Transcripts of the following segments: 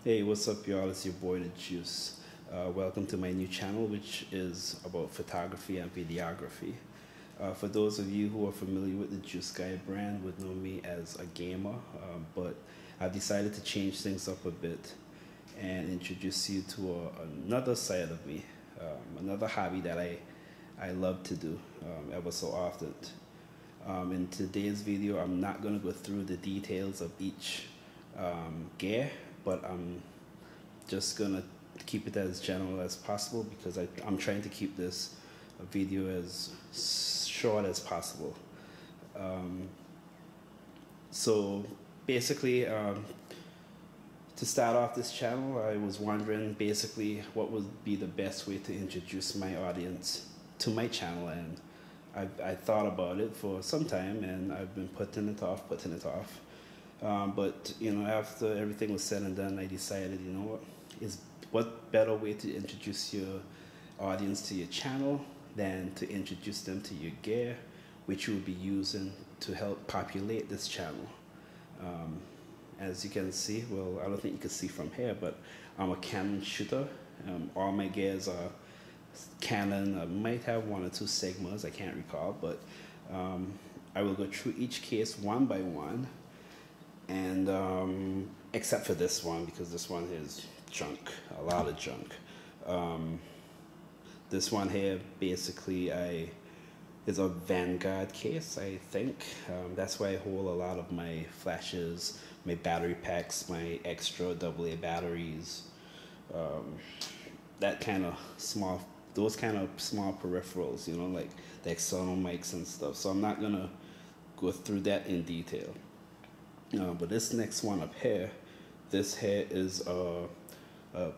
Hey, what's up, y'all? It's your boy, The Juice. Welcome to my new channel, which is about photography and videography. For those of you who are familiar with the Juice Guy brand, would know me as a gamer, but I've decided to change things up a bit and introduce you to another side of me, another hobby that I love to do ever so often. In today's video, I'm not going to go through the details of each gear, but I'm just gonna keep it as general as possible because I'm trying to keep this video as short as possible. So basically, to start off this channel, I was wondering basically what would be the best way to introduce my audience to my channel, and I thought about it for some time, and I've been putting it off. But you know, after everything was said and done, I decided, you know what better way to introduce your audience to your channel than to introduce them to your gear, which you will be using to help populate this channel. As you can see, well, I don't think you can see from here, but I'm a Canon shooter. All my gears are Canon. I might have one or two Sigmas, I can't recall, but I will go through each case one by one. And except for this one, because this one is junk, a lot of junk. This one here basically is a Vanguard case, I think. That's where I hold a lot of my flashes, my battery packs, my extra AA batteries, that kind of small, those kind of small peripherals, you know, like the external mics and stuff. So I'm not gonna go through that in detail. But this next one up here, this here is a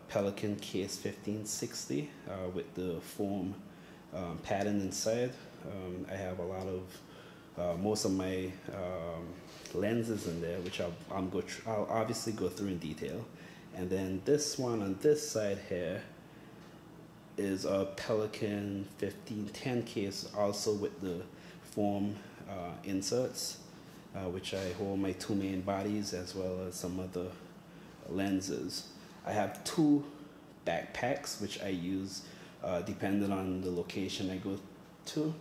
Pelican Case 1560 with the foam pattern inside. I have a lot of most of my lenses in there, which I'll obviously go through in detail. And then this one on this side here is a Pelican 1510 case, also with the foam inserts. Which I hold my two main bodies as well as some other lenses. I have two backpacks which I use depending on the location I go to.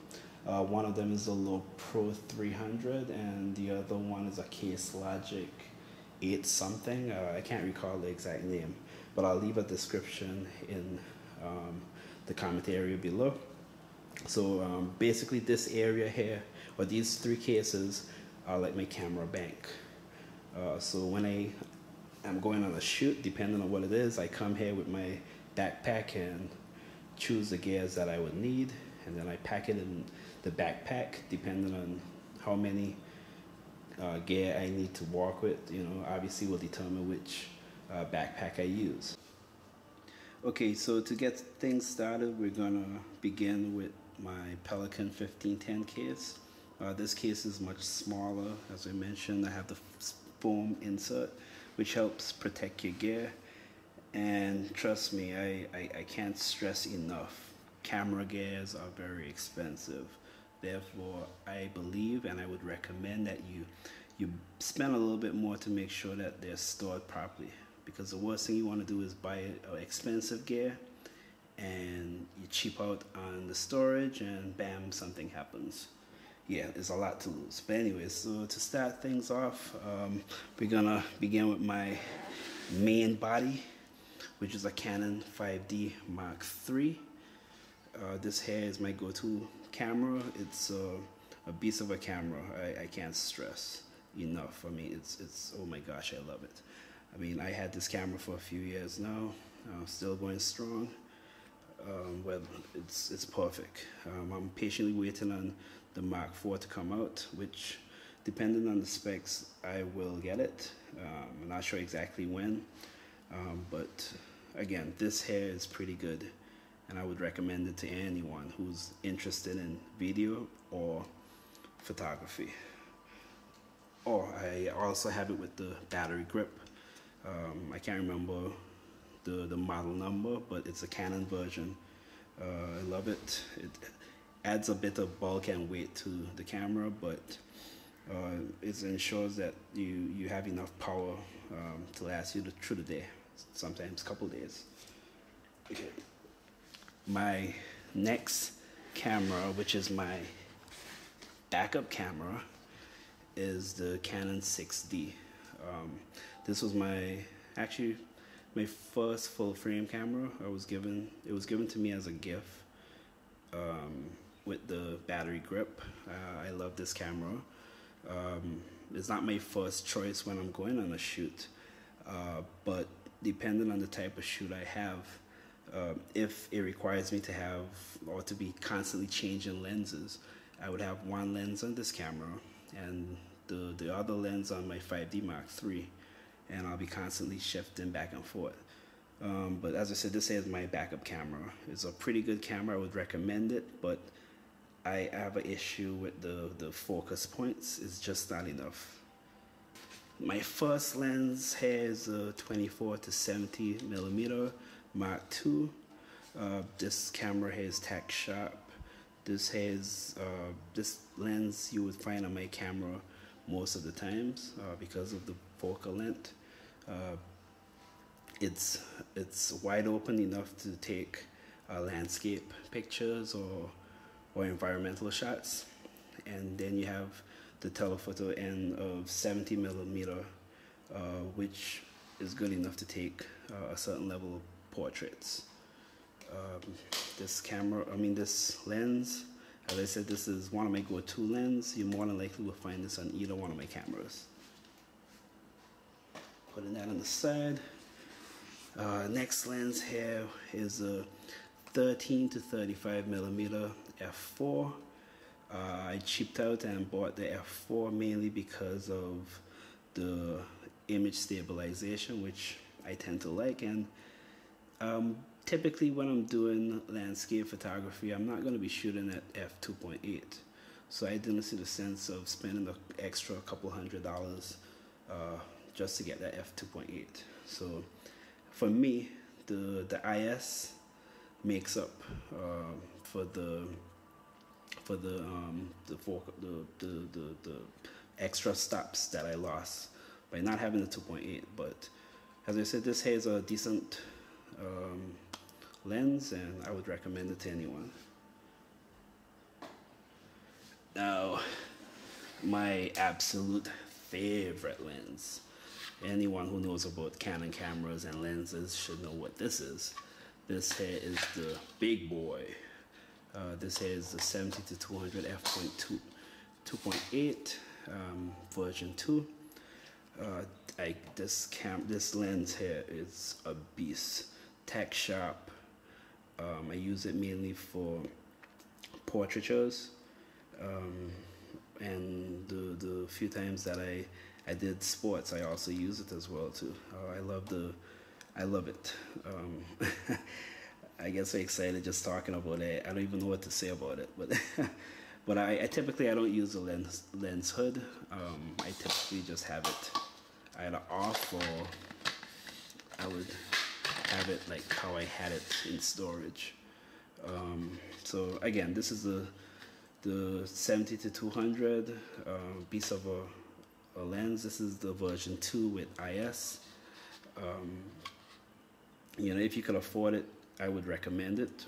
One of them is a Low Pro 300 and the other one is a Case Logic 8 something. I can't recall the exact name, but I'll leave a description in the comment area below. So basically this area here, or these three cases, are like my camera bank. So when I'm going on a shoot, depending on what it is, I come here with my backpack and choose the gears that I would need, and then I pack it in the backpack depending on how many gear I need to work with. You know, obviously will determine which backpack I use. Okay, so to get things started, we're gonna begin with my Pelican 1510 case. This case is much smaller. As I mentioned, I have the foam insert, which helps protect your gear. And trust me, I can't stress enough, camera gears are very expensive. Therefore, I believe and I would recommend that you spend a little bit more to make sure that they're stored properly. Because the worst thing you want to do is buy an expensive gear and you cheap out on the storage and bam, something happens. Yeah, there's a lot to lose. But anyways, so to start things off, we're gonna begin with my main body, which is a Canon 5D Mark III. This here is my go-to camera. It's a beast of a camera. I can't stress enough. I mean, it's oh my gosh, I love it. I mean, I had this camera for a few years now. Still going strong. Well, it's perfect. I'm patiently waiting on the Mark IV to come out, which, depending on the specs, I will get it. I'm not sure exactly when, but again, this here is pretty good, and I would recommend it to anyone who's interested in video or photography. Or I also have it with the battery grip. I can't remember the model number, but it's a Canon version. I love it. It adds a bit of bulk and weight to the camera, but it ensures that you have enough power to last you through the day. sometimes a couple days. Okay. My next camera, which is my backup camera, is the Canon 6D. This was actually my first full frame camera. It was given to me as a gift, with the battery grip. I love this camera. It's not my first choice when I'm going on a shoot, but depending on the type of shoot I have, if it requires me to have or to be constantly changing lenses, I would have one lens on this camera and the other lens on my 5D Mark III, and I'll be constantly shifting back and forth. But as I said, this is my backup camera. It's a pretty good camera. I would recommend it, but I have an issue with the focus points. It's just not enough. My first lens here is a 24 to 70 millimeter Mark II. This camera here is tack sharp. This has this lens you would find on my camera most of the times because of the focal length. It's wide open enough to take landscape pictures or environmental shots, and then you have the telephoto end of 70 millimeter, which is good enough to take a certain level of portraits. This lens, as I said, this is one of my go-to lenses. You more than likely will find this on either one of my cameras. Putting that on the side. Next lens here is a 13 to 35 millimeter f4. I cheaped out and bought the f4 mainly because of the image stabilization, which I tend to like, and typically when I'm doing landscape photography, I'm not going to be shooting at f2.8, so I didn't see the sense of spending the extra couple $100 just to get that f2.8. So for me, the IS makes up for the extra stops that I lost by not having the 2.8. But as I said, this has a decent lens, and I would recommend it to anyone. Now, my absolute favorite lens. Anyone who knows about Canon cameras and lenses should know what this is. This here is the big boy. This here is the 70 to 200 f2.8 version 2. This lens here is a beast. Tack sharp. I use it mainly for portraitures, and the few times that I did sports, I also use it as well too. I love it. I get so excited just talking about it. I don't even know what to say about it, but I typically I don't use a lens hood. I typically just have it either off, or I would have it like how I had it in storage. So again, this is the 70 to 200 piece of a lens. This is the version 2 with IS. If you can afford it, I would recommend it.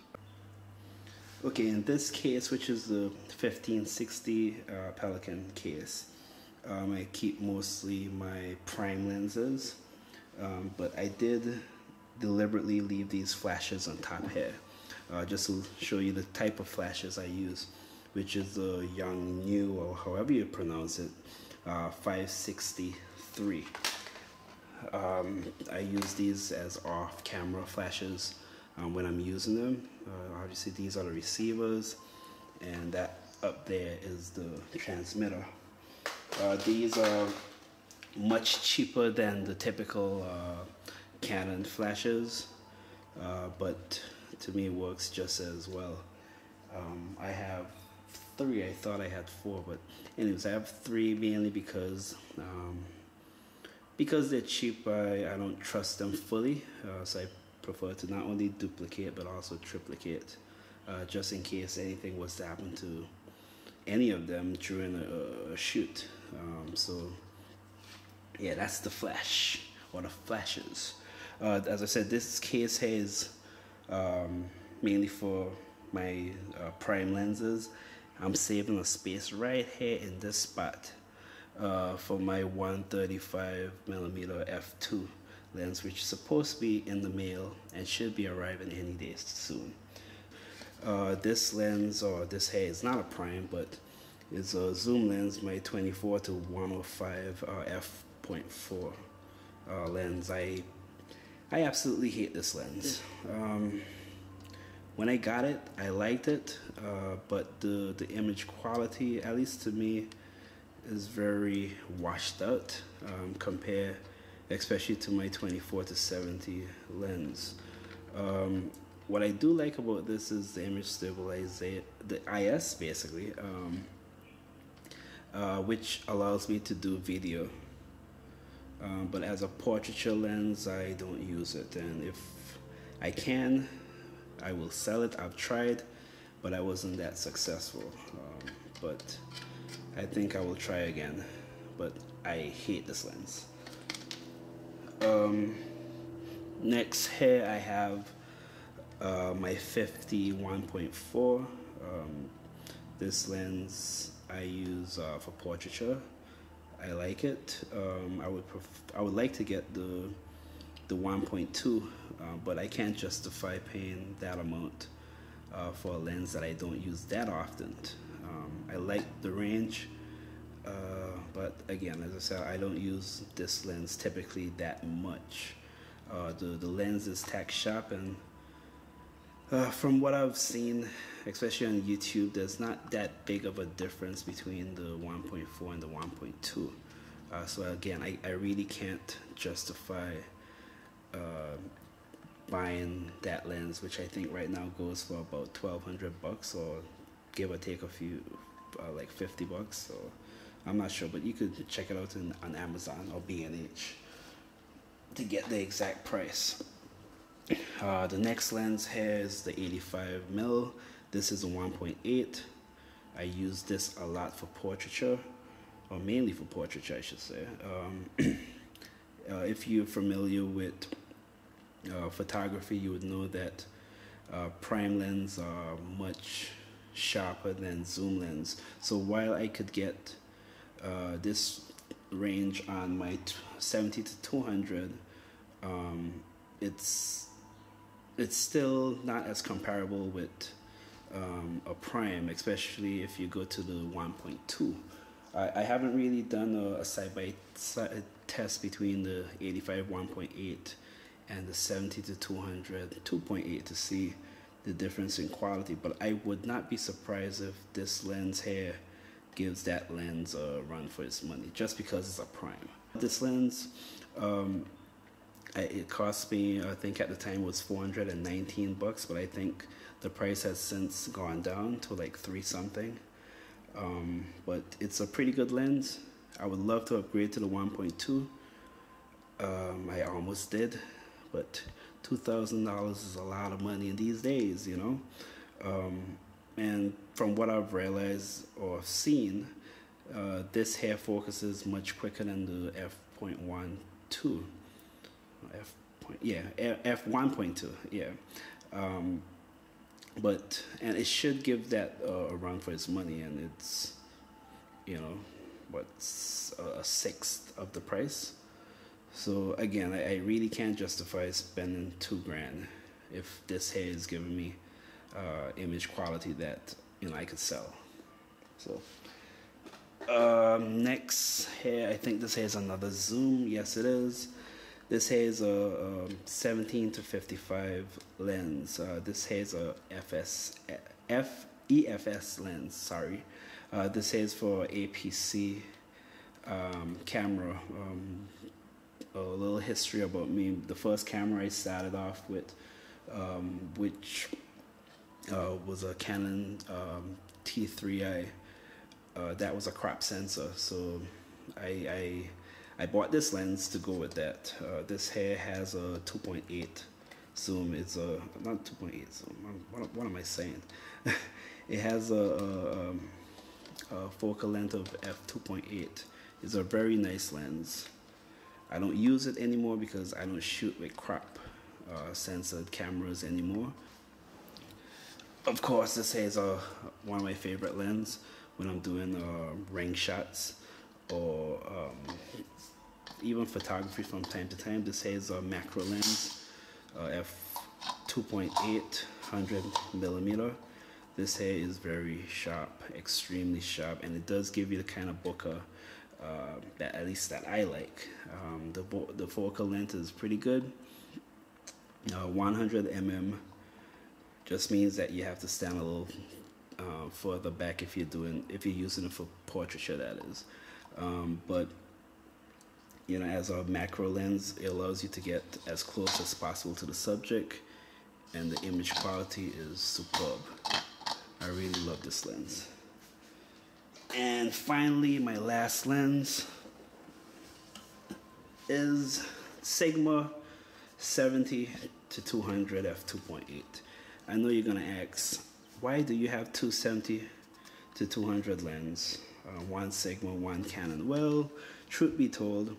Okay, in this case, which is the 1560 Pelican case, I keep mostly my prime lenses, but I did deliberately leave these flashes on top here, just to show you the type of flashes I use, which is the Yongnuo, or however you pronounce it, 563. I use these as off-camera flashes when I'm using them. Obviously these are the receivers, and that up there is the transmitter. These are much cheaper than the typical Canon flashes, but to me it works just as well. I have 3. I thought I had 4, but anyways, I have 3 mainly because they're cheap. I don't trust them fully, so I prefer to not only duplicate but also triplicate, just in case anything was to happen to any of them during a shoot. So yeah, that's the flash, or the flashes. As I said, this case here is mainly for my prime lenses. I'm saving a space right here in this spot for my 135mm f2 lens, which is supposed to be in the mail and should be arriving any day soon. This lens, or this here, is not a prime, but it's a zoom lens, my 24 to 105 f.4 lens. I absolutely hate this lens. When I got it, I liked it, but the image quality, at least to me, is very washed out compared, especially to my 24 to 70 lens. What I do like about this is the image stabilization, the IS basically, which allows me to do video. But as a portraiture lens, I don't use it, and if I can, I will sell it. I've tried, but I wasn't that successful. But I think I will try again, but I hate this lens. Next here I have my 51.4. This lens I use for portraiture. I like it. I would like to get the 1.2, but I can't justify paying that amount for a lens that I don't use that often. I like the range, but again, as I said, I don't use this lens typically that much. The lens is tack sharp, and from what I've seen, especially on YouTube, there's not that big of a difference between the 1.4 and the 1.2. So again, I really can't justify buying that lens, which I think right now goes for about $1,200, or give or take a few, like $50. So I'm not sure, but you could check it out on Amazon or B&H to get the exact price. The next lens here is the 85mm. This is a 1.8. I use this a lot for portraiture, or mainly for portraiture, I should say. If you're familiar with photography, you would know that prime lens are much sharper than zoom lens. So while I could get this range on my 70 to 200, it's still not as comparable with a prime, especially if you go to the 1.2. I haven't really done a side-by-side test between the 85 1.8 and the 70 to 200 2.8 to see the difference in quality, but I would not be surprised if this lens here gives that lens a run for its money, just because it's a prime. This lens, it cost me, I think at the time was $419, but I think the price has since gone down to like $3 something. But it's a pretty good lens. I would love to upgrade to the 1.2. I almost did, but $2,000 is a lot of money in these days, you know. And from what I've realized or seen, this here focuses much quicker than the f.12. f1.2, yeah. And it should give that a run for its money, and it's, you know, what's a sixth of the price. So again, I really can't justify spending $2,000 if this here is giving me image quality that, you know, I could sell. So next here, I think this here is another zoom. Yes, it is. This here is a 17 to 55 lens. This here is a EFS lens, sorry. This here is for APC camera. A little history about me. The first camera I started off with, which was a Canon T3i. That was a crop sensor, so I bought this lens to go with that. This here has a 2.8 zoom. It's a not 2.8 zoom. What am I saying? It has a focal length of f2.8. It's a very nice lens. I don't use it anymore because I don't shoot with crop censored cameras anymore. Of course, this is one of my favorite lenses when I'm doing ring shots or even photography from time to time. This is a macro lens, f2.8 100mm. This here is very sharp, extremely sharp, and it does give you the kind of bokeh that at least that I like. The focal length is pretty good. 100 mm just means that you have to stand a little further back if you're using it for portraiture, that is. But you know, as a macro lens, it allows you to get as close as possible to the subject, and the image quality is superb. I really love this lens. And finally, my last lens is Sigma 70 to 200 f2.8. I know you're gonna ask, why do you have two 70 to 200 lens, one Sigma, one Canon? Well, truth be told,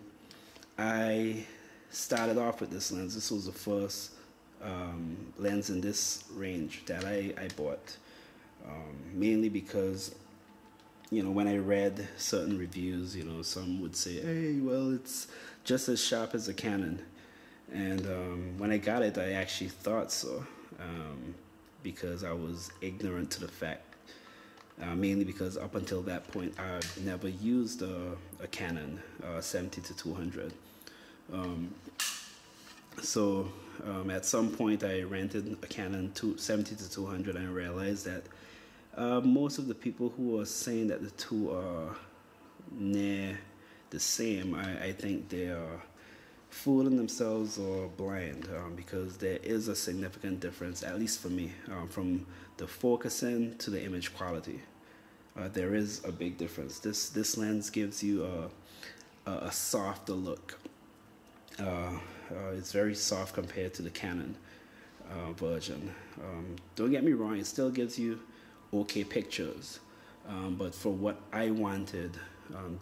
I started off with this lens. This was the first lens in this range that I bought, mainly because, you know, when I read certain reviews, you know, some would say, hey, well, it's just as sharp as a Canon. And when I got it, I actually thought so, because I was ignorant to the fact, mainly because up until that point, I've never used a Canon 70 to 200. So at some point, I rented a Canon 70 to 200, and I realized that most of the people who are saying that the two are near the same, I think they are fooling themselves or blind, because there is a significant difference, at least for me, from the focusing to the image quality. There is a big difference. This lens gives you a softer look. It's very soft compared to the Canon version. Don't get me wrong, it still gives you okay pictures, but for what I wanted,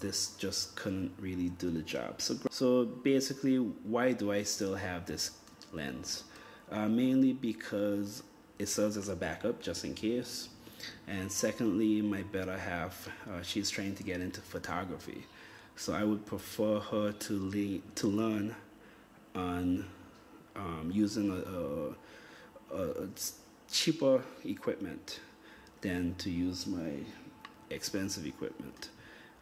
this just couldn't really do the job. So basically, why do I still have this lens? Mainly because it serves as a backup just in case, and secondly, my better half, she's trying to get into photography, so I would prefer her to learn on using a cheaper equipment than to use my expensive equipment.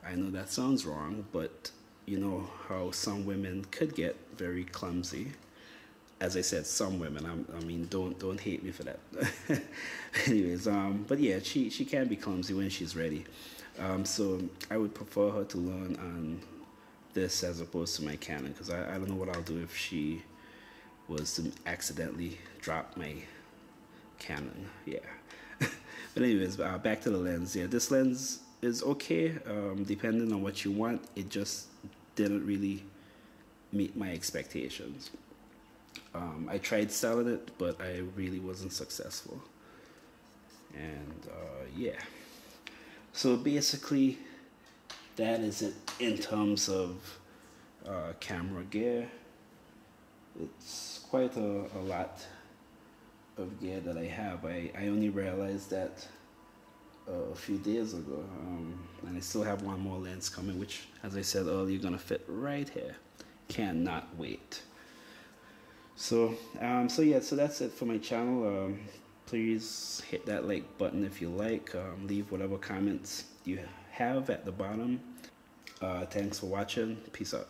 I know that sounds wrong, but you know how some women could get very clumsy. As I said, some women. I mean, don't hate me for that. Anyways, but yeah, she can be clumsy when she's ready. So I would prefer her to learn on this as opposed to my Canon, because I don't know what I'll do if she was to accidentally drop my Canon. Yeah. But anyways, back to the lens. Yeah, this lens is okay, depending on what you want. It just didn't really meet my expectations. I tried selling it, but I really wasn't successful. And yeah, so basically that is it in terms of camera gear. It's quite a lot of gear that I have. I only realized that a few days ago, and I still have one more lens coming, which, as I said earlier, gonna fit right here. Cannot wait. So yeah, so that's it for my channel. Please hit that like button if you like. Leave whatever comments you have at the bottom. Thanks for watching. Peace out.